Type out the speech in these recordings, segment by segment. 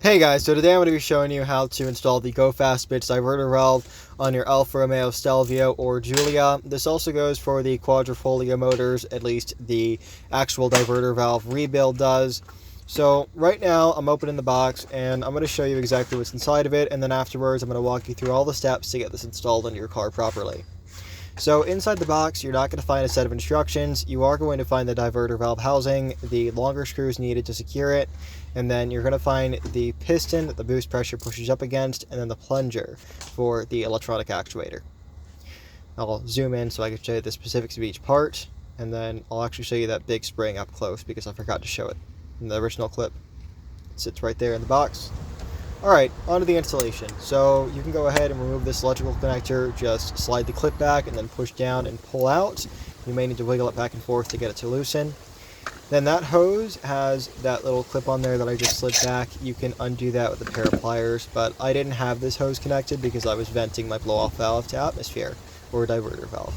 Hey guys, so today I'm going to be showing you how to install the Go Fast Bits diverter valve on your Alfa Romeo Stelvio or Giulia. This also goes for the quadrifoglio motors, at least the actual diverter valve rebuild does. So right now I'm opening the box and I'm going to show you exactly what's inside of it, and then afterwards I'm going to walk you through all the steps to get this installed into your car properly. So inside the box, you're not going to find a set of instructions. You are going to find the diverter valve housing, the longer screws needed to secure it, and then you're going to find the piston that the boost pressure pushes up against, and then the plunger for the electronic actuator. I'll zoom in so I can show you the specifics of each part, and then I'll actually show you that big spring up close because I forgot to show it in the original clip. It sits right there in the box. Alright, on to the installation. So you can go ahead and remove this electrical connector, just slide the clip back and then push down and pull out. You may need to wiggle it back and forth to get it to loosen. Then that hose has that little clip on there that I just slid back. You can undo that with a pair of pliers, but I didn't have this hose connected because I was venting my blow-off valve to atmosphere, or diverter valve.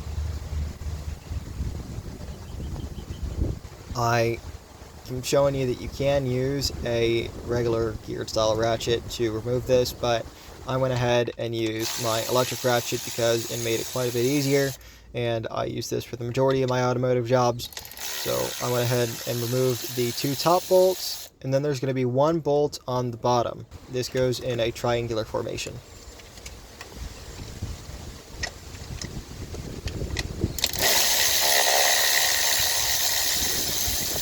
I'm showing you that you can use a regular geared style ratchet to remove this, but I went ahead and used my electric ratchet because it made it quite a bit easier, and I use this for the majority of my automotive jobs. So I went ahead and removed the two top bolts, and then there's going to be one bolt on the bottom. This goes in a triangular formation.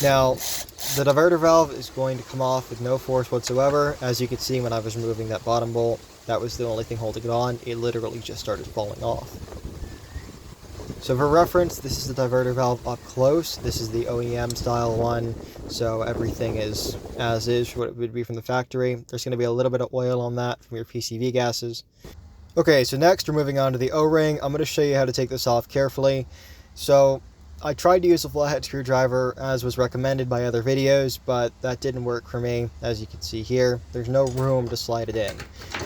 Now, the diverter valve is going to come off with no force whatsoever. As you can see, when I was removing that bottom bolt, that was the only thing holding it on. It literally just started falling off. So for reference, this is the diverter valve up close. This is the OEM style one, so everything is as is what it would be from the factory. There's going to be a little bit of oil on that from your PCV gases. Okay, so next we're moving on to the O-ring. I'm going to show you how to take this off carefully. So I tried to use a flathead screwdriver as was recommended by other videos, but that didn't work for me. As you can see here, there's no room to slide it in.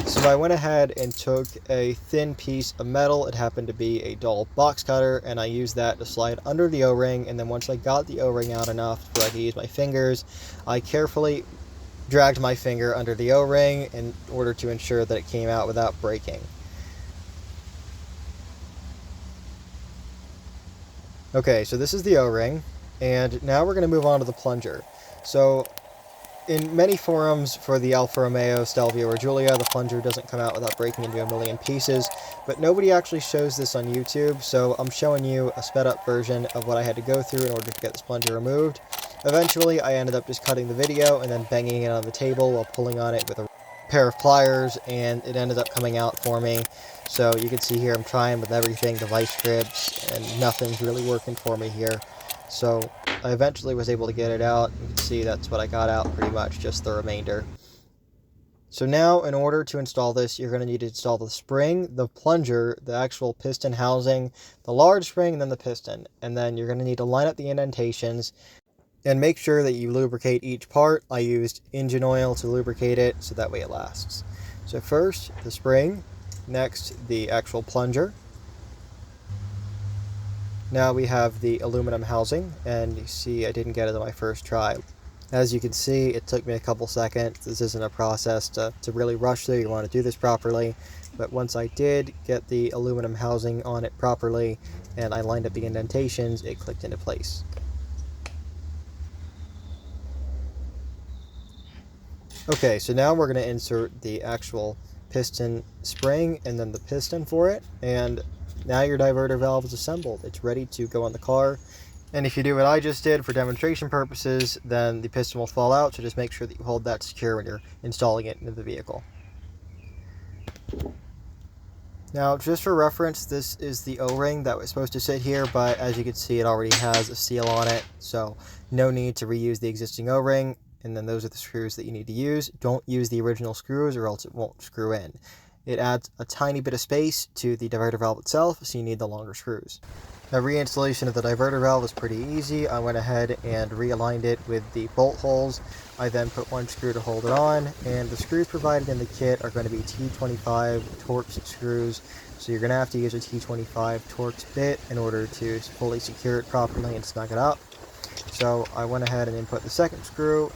So I went ahead and took a thin piece of metal. It happened to be a dull box cutter, and I used that to slide under the O-ring, and then once I got the O-ring out enough where I could use my fingers, I carefully dragged my finger under the O-ring in order to ensure that it came out without breaking. Okay, so this is the O-ring, and now we're going to move on to the plunger. So, in many forums for the Alfa Romeo, Stelvio, or Giulia, the plunger doesn't come out without breaking into a million pieces, but nobody actually shows this on YouTube, so I'm showing you a sped-up version of what I had to go through in order to get this plunger removed. Eventually, I ended up just cutting the video and then banging it on the table while pulling on it with a pair of pliers, and it ended up coming out for me. So you can see here I'm trying with everything, the vice grips, and nothing's really working for me here. So I eventually was able to get it out. You can see that's what I got out pretty much, just the remainder. So now in order to install this, you're going to need to install the spring, the plunger, the actual piston housing, the large spring, and then the piston. And then you're going to need to line up the indentations and make sure that you lubricate each part. I used engine oil to lubricate it so that way it lasts. So first, the spring. Next, the actual plunger. Now we have the aluminum housing, and you see I didn't get it on my first try. As you can see, it took me a couple seconds. This isn't a process to really rush through. You want to do this properly. But once I did get the aluminum housing on it properly, and I lined up the indentations, it clicked into place. Okay, so now we're going to insert the actual piston spring and then the piston for it, and now your diverter valve is assembled. It's ready to go on the car. And if you do what I just did for demonstration purposes, then the piston will fall out, so just make sure that you hold that secure when you're installing it into the vehicle. Now, just for reference, this is the O-ring that was supposed to sit here, but as you can see, it already has a seal on it, so no need to reuse the existing O-ring. And then those are the screws that you need to use. Don't use the original screws or else it won't screw in. It adds a tiny bit of space to the diverter valve itself, so you need the longer screws. Now, reinstallation of the diverter valve is pretty easy. I went ahead and realigned it with the bolt holes. I then put one screw to hold it on, and the screws provided in the kit are going to be T25 TORX screws. So you're going to have to use a T25 TORX bit in order to fully secure it properly and snug it up. So I went ahead and input the second screw.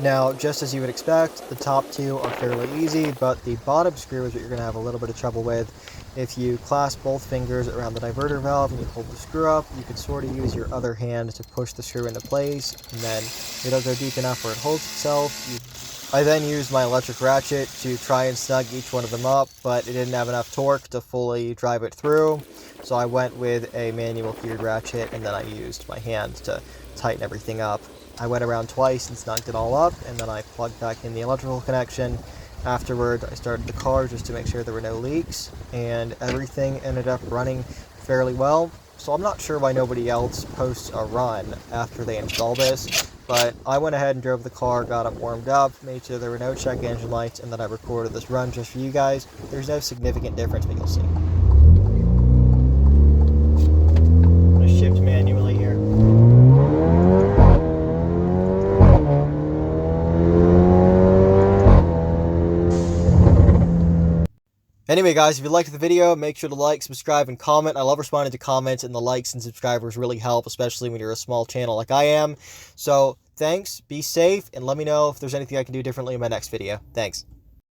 Now, just as you would expect, the top two are fairly easy, but the bottom screw is what you're going to have a little bit of trouble with. If you clasp both fingers around the diverter valve and you hold the screw up, you can sort of use your other hand to push the screw into place, and then it'll go deep enough where it holds itself. I then used my electric ratchet to try and snug each one of them up, but it didn't have enough torque to fully drive it through, so I went with a manual geared ratchet, and then I used my hand to tighten everything up. I went around twice and snugged it all up, and then I plugged back in the electrical connection. Afterward, I started the car just to make sure there were no leaks, and everything ended up running fairly well. So I'm not sure why nobody else posts a run after they install this, but I went ahead and drove the car, got it warmed up, made sure there were no check engine lights, and then I recorded this run just for you guys. There's no significant difference, but you'll see. I'm going to shift manually here. Anyway, guys, if you liked the video, make sure to like, subscribe, and comment. I love responding to comments, and the likes and subscribers really help, especially when you're a small channel like I am. So, thanks, be safe, and let me know if there's anything I can do differently in my next video. Thanks.